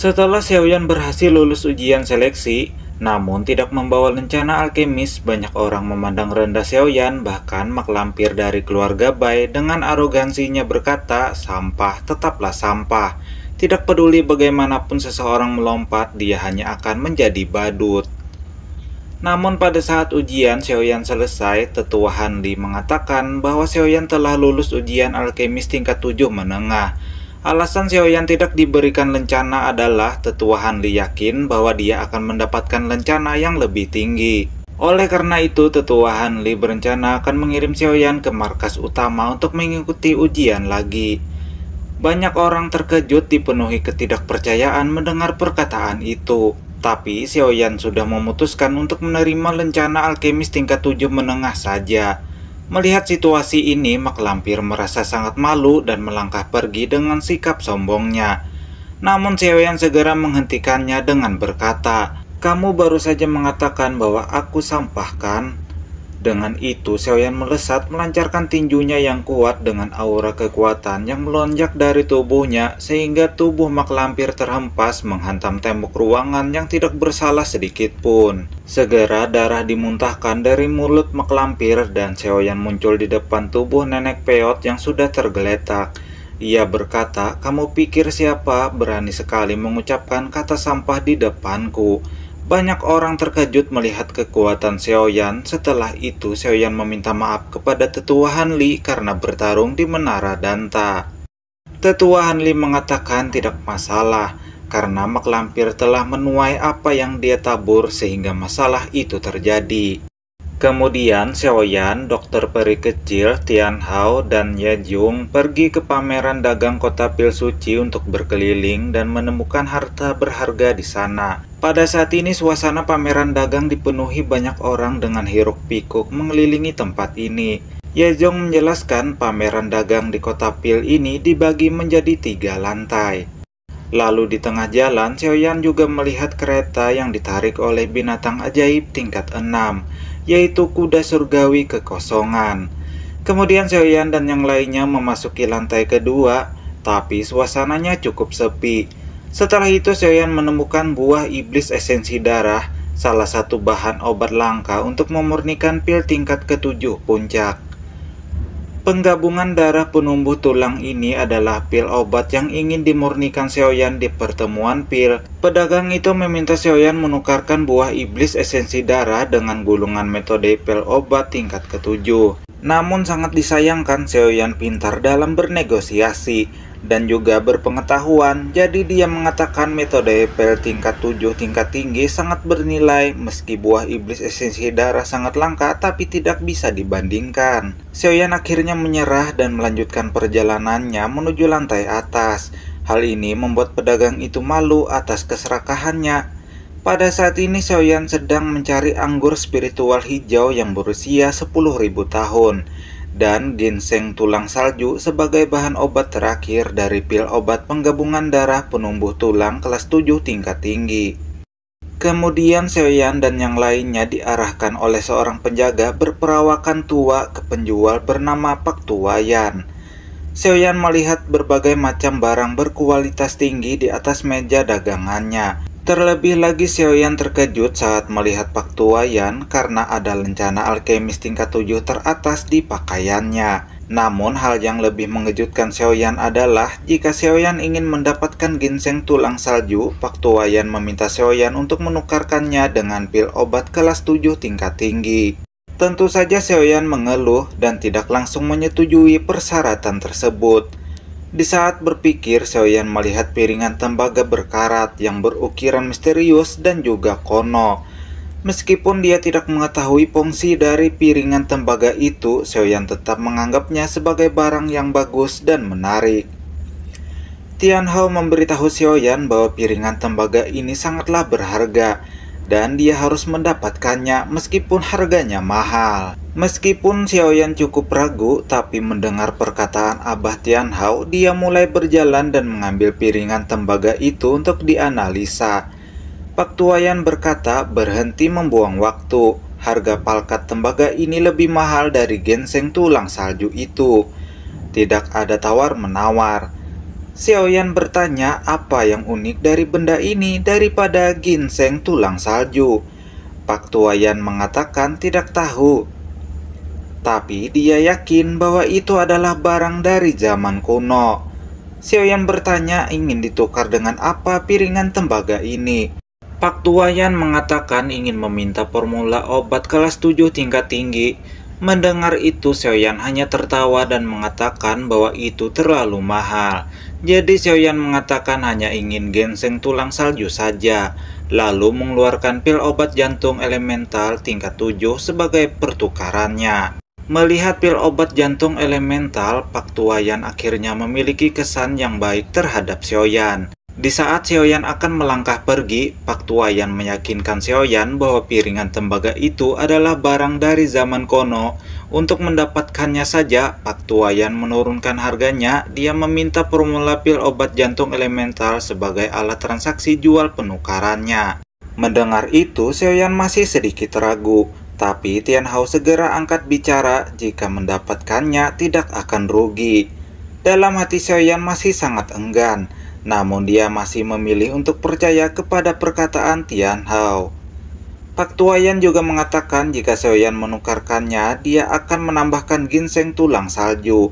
Setelah Xiaoyan berhasil lulus ujian seleksi, namun tidak membawa lencana alkemis, banyak orang memandang rendah Xiaoyan, bahkan mak lampir dari keluarga Bai dengan arogansinya berkata, sampah tetaplah sampah. Tidak peduli bagaimanapun seseorang melompat, dia hanya akan menjadi badut. Namun pada saat ujian Xiaoyan selesai, Tetua Han Li mengatakan bahwa Xiaoyan telah lulus ujian alkemis tingkat 7 menengah. Alasan Xiaoyan tidak diberikan lencana adalah Tetua Han Li yakin bahwa dia akan mendapatkan lencana yang lebih tinggi. Oleh karena itu, Tetua Han Li berencana akan mengirim Xiaoyan ke markas utama untuk mengikuti ujian lagi. Banyak orang terkejut dipenuhi ketidakpercayaan mendengar perkataan itu. Tapi Xiaoyan sudah memutuskan untuk menerima lencana alkemis tingkat 7 menengah saja. Melihat situasi ini, mak lampir merasa sangat malu dan melangkah pergi dengan sikap sombongnya. Namun Xiaoyan segera menghentikannya dengan berkata, "Kamu baru saja mengatakan bahwa aku sampah kan?" Dengan itu, Xiaoyan melesat melancarkan tinjunya yang kuat dengan aura kekuatan yang melonjak dari tubuhnya sehingga tubuh mak lampir terhempas menghantam tembok ruangan yang tidak bersalah sedikit pun. Segera darah dimuntahkan dari mulut mak lampir dan Xiaoyan muncul di depan tubuh nenek peot yang sudah tergeletak. Ia berkata, "Kamu pikir siapa berani sekali mengucapkan kata sampah di depanku?" Banyak orang terkejut melihat kekuatan Xiaoyan. Setelah itu, Xiaoyan meminta maaf kepada Tetua Han Li karena bertarung di Menara Danta. Tetua Han Li mengatakan tidak masalah, karena mak lampir telah menuai apa yang dia tabur sehingga masalah itu terjadi. Kemudian Xiaoyan, dokter peri kecil, Tian Hao, dan Ye Jung pergi ke pameran dagang kota pil suci untuk berkeliling dan menemukan harta berharga di sana. Pada saat ini suasana pameran dagang dipenuhi banyak orang dengan hiruk pikuk mengelilingi tempat ini. Ye Jung menjelaskan pameran dagang di kota pil ini dibagi menjadi 3 lantai. Lalu di tengah jalan, Xiaoyan juga melihat kereta yang ditarik oleh binatang ajaib tingkat 6, yaitu kuda surgawi kekosongan. Kemudian Xiaoyan dan yang lainnya memasuki lantai kedua, tapi suasananya cukup sepi. Setelah itu Xiaoyan menemukan buah iblis esensi darah, salah satu bahan obat langka untuk memurnikan pil tingkat ke-7 puncak. Penggabungan darah penumbuh tulang ini adalah pil obat yang ingin dimurnikan Xiaoyan di pertemuan pil. Pedagang itu meminta Xiaoyan menukarkan buah iblis esensi darah dengan gulungan metode pil obat tingkat ke-7. Namun sangat disayangkan Xiaoyan pintar dalam bernegosiasi dan juga berpengetahuan, jadi dia mengatakan metode pil tingkat 7 tingkat tinggi sangat bernilai meski buah iblis esensi darah sangat langka tapi tidak bisa dibandingkan. Xiaoyan akhirnya menyerah dan melanjutkan perjalanannya menuju lantai atas. Hal ini membuat pedagang itu malu atas keserakahannya. Pada saat ini Xiaoyan sedang mencari anggur spiritual hijau yang berusia 10.000 tahun dan ginseng tulang salju sebagai bahan obat terakhir dari pil obat penggabungan darah penumbuh tulang kelas 7 tingkat tinggi. Kemudian Xiaoyan dan yang lainnya diarahkan oleh seorang penjaga berperawakan tua ke penjual bernama Pak Tuayan. Xiaoyan melihat berbagai macam barang berkualitas tinggi di atas meja dagangannya. Terlebih lagi Xiaoyan terkejut saat melihat Pak Tuayan karena ada lencana alkemis tingkat 7 teratas di pakaiannya. Namun hal yang lebih mengejutkan Xiaoyan adalah jika Xiaoyan ingin mendapatkan ginseng tulang salju, Pak Tuayan meminta Xiaoyan untuk menukarkannya dengan pil obat kelas 7 tingkat tinggi. Tentu saja Xiaoyan mengeluh dan tidak langsung menyetujui persyaratan tersebut. Di saat berpikir, Xiaoyan melihat piringan tembaga berkarat yang berukiran misterius dan juga kuno. Meskipun dia tidak mengetahui fungsi dari piringan tembaga itu, Xiaoyan tetap menganggapnya sebagai barang yang bagus dan menarik. Tian Hao memberitahu Xiaoyan bahwa piringan tembaga ini sangatlah berharga dan dia harus mendapatkannya meskipun harganya mahal. Meskipun Xiaoyan cukup ragu, tapi mendengar perkataan Abah Tian Hao, dia mulai berjalan dan mengambil piringan tembaga itu untuk dianalisa. Pak Tuayan berkata, "Berhenti membuang waktu. Harga palkat tembaga ini lebih mahal dari ginseng tulang salju itu. Tidak ada tawar-menawar." Xiaoyan bertanya apa yang unik dari benda ini daripada ginseng tulang salju. Pak Tuayan mengatakan tidak tahu, tapi dia yakin bahwa itu adalah barang dari zaman kuno. Xiaoyan bertanya ingin ditukar dengan apa piringan tembaga ini. Pak Tuayan mengatakan ingin meminta formula obat kelas 7 tingkat tinggi. Mendengar itu, Xiaoyan hanya tertawa dan mengatakan bahwa itu terlalu mahal. Jadi Xiaoyan mengatakan hanya ingin ginseng tulang salju saja, lalu mengeluarkan pil obat jantung elemental tingkat 7 sebagai pertukarannya. Melihat pil obat jantung elemental, Pak Tuayan akhirnya memiliki kesan yang baik terhadap Xiaoyan. Di saat Xiaoyan akan melangkah pergi, Pak Tuayan meyakinkan Xiaoyan bahwa piringan tembaga itu adalah barang dari zaman kuno. Untuk mendapatkannya saja, Pak Tuayan menurunkan harganya. Dia meminta formula pil obat jantung elemental sebagai alat transaksi jual penukarannya. Mendengar itu, Xiaoyan masih sedikit ragu. Tapi Tian Hao segera angkat bicara, jika mendapatkannya tidak akan rugi. Dalam hati Xiaoyan masih sangat enggan, namun dia masih memilih untuk percaya kepada perkataan Tian Hao. Pak Tuayan juga mengatakan jika Xiaoyan menukarkannya, dia akan menambahkan ginseng tulang salju.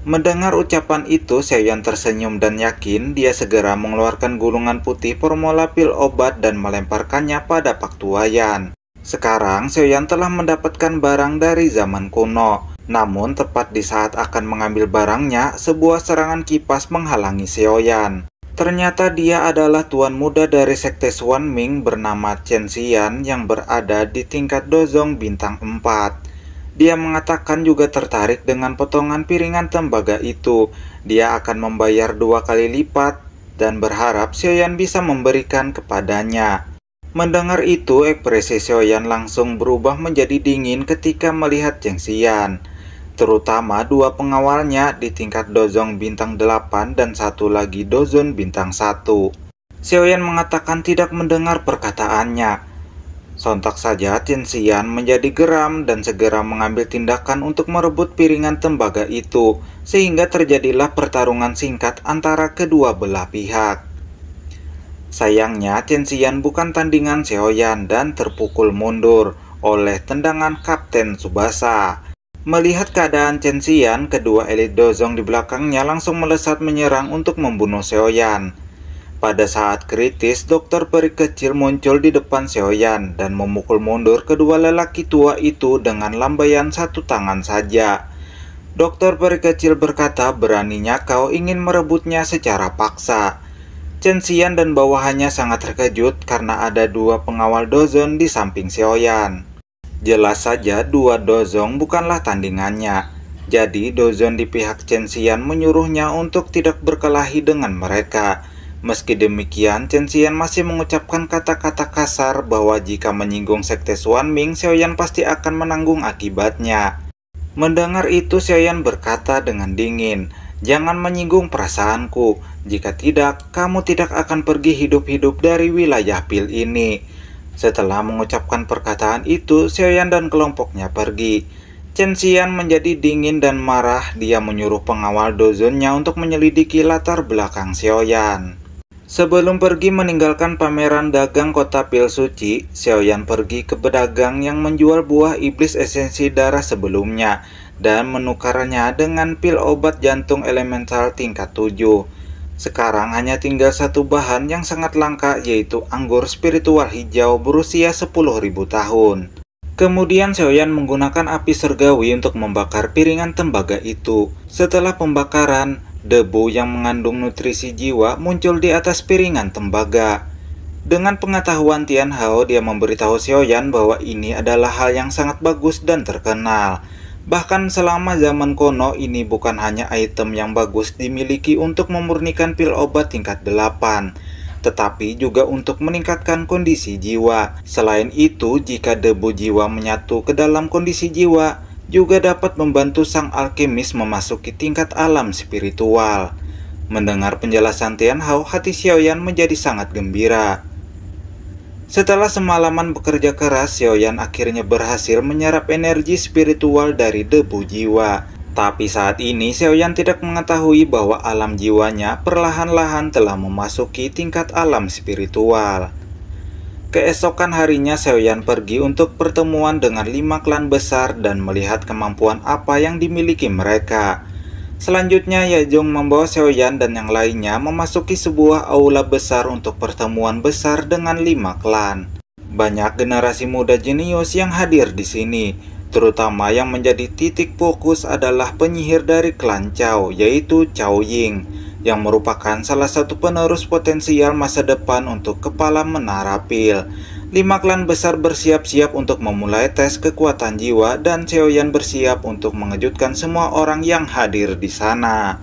Mendengar ucapan itu, Xiaoyan tersenyum dan yakin. Dia segera mengeluarkan gulungan putih formula pil obat dan melemparkannya pada Pak Tuayan. Sekarang Xiaoyan telah mendapatkan barang dari zaman kuno. Namun tepat di saat akan mengambil barangnya, sebuah serangan kipas menghalangi Xiaoyan. Ternyata dia adalah tuan muda dari sekte Xuanming bernama Chen Xian yang berada di tingkat Dozong bintang 4. Dia mengatakan juga tertarik dengan potongan piringan tembaga itu. Dia akan membayar 2 kali lipat dan berharap Xiaoyan bisa memberikan kepadanya. Mendengar itu, ekspresi Xiaoyan langsung berubah menjadi dingin ketika melihat Chen Xian, terutama 2 pengawalnya di tingkat Dozong bintang 8 dan 1 lagi Dozon bintang 1. Xiaoyan mengatakan tidak mendengar perkataannya. Sontak saja Chen Xian menjadi geram dan segera mengambil tindakan untuk merebut piringan tembaga itu, sehingga terjadilah pertarungan singkat antara kedua belah pihak. Sayangnya, Chen Xian bukan tandingan Xiaoyan dan terpukul mundur oleh tendangan Kapten Tsubasa. Melihat keadaan Chen Xian, kedua elit Dozong di belakangnya langsung melesat menyerang untuk membunuh Xiaoyan. Pada saat kritis, dokter peri kecil muncul di depan Xiaoyan dan memukul mundur kedua lelaki tua itu dengan lambaian 1 tangan saja. Dokter peri kecil berkata, beraninya kau ingin merebutnya secara paksa. Chen Xian dan bawahannya sangat terkejut karena ada 2 pengawal Dozon di samping Xiaoyan. Jelas saja 2 Dozong bukanlah tandingannya. Jadi Dozon di pihak Chen Xian menyuruhnya untuk tidak berkelahi dengan mereka. Meski demikian, Chen Xian masih mengucapkan kata-kata kasar bahwa jika menyinggung sekte Xuanming, Xiaoyan pasti akan menanggung akibatnya. Mendengar itu, Xiaoyan berkata dengan dingin, "Jangan menyinggung perasaanku. Jika tidak, kamu tidak akan pergi hidup-hidup dari wilayah pil ini." Setelah mengucapkan perkataan itu, Xiaoyan dan kelompoknya pergi. Chen Xian menjadi dingin dan marah. Dia menyuruh pengawal Dozonnya untuk menyelidiki latar belakang Xiaoyan. Sebelum pergi meninggalkan pameran dagang kota pil suci, Xiaoyan pergi ke pedagang yang menjual buah iblis esensi darah sebelumnya dan menukarnya dengan pil obat jantung elemental tingkat 7. Sekarang hanya tinggal 1 bahan yang sangat langka, yaitu anggur spiritual hijau berusia 10.000 tahun. Kemudian Xiaoyan menggunakan api surgawi untuk membakar piringan tembaga itu. Setelah pembakaran, debu yang mengandung nutrisi jiwa muncul di atas piringan tembaga. Dengan pengetahuan Tian Hao, dia memberitahu Xiaoyan bahwa ini adalah hal yang sangat bagus dan terkenal. Bahkan selama zaman kuno, ini bukan hanya item yang bagus dimiliki untuk memurnikan pil obat tingkat 8, tetapi juga untuk meningkatkan kondisi jiwa. Selain itu, jika debu jiwa menyatu ke dalam kondisi jiwa, juga dapat membantu sang alkemis memasuki tingkat alam spiritual. Mendengar penjelasan Tian Hao, hati Xiaoyan menjadi sangat gembira. Setelah semalaman bekerja keras, Xiaoyan akhirnya berhasil menyerap energi spiritual dari debu jiwa. Tapi saat ini Xiaoyan tidak mengetahui bahwa alam jiwanya perlahan-lahan telah memasuki tingkat alam spiritual. Keesokan harinya Xiaoyan pergi untuk pertemuan dengan 5 klan besar dan melihat kemampuan apa yang dimiliki mereka. Selanjutnya Yajong membawa Xiaoyan dan yang lainnya memasuki sebuah aula besar untuk pertemuan besar dengan 5 klan. Banyak generasi muda jenius yang hadir di sini. Terutama yang menjadi titik fokus adalah penyihir dari klan Cao, yaitu Cao Ying, yang merupakan salah satu penerus potensial masa depan untuk kepala menara pil. 5 klan besar bersiap-siap untuk memulai tes kekuatan jiwa dan Xiaoyan bersiap untuk mengejutkan semua orang yang hadir di sana.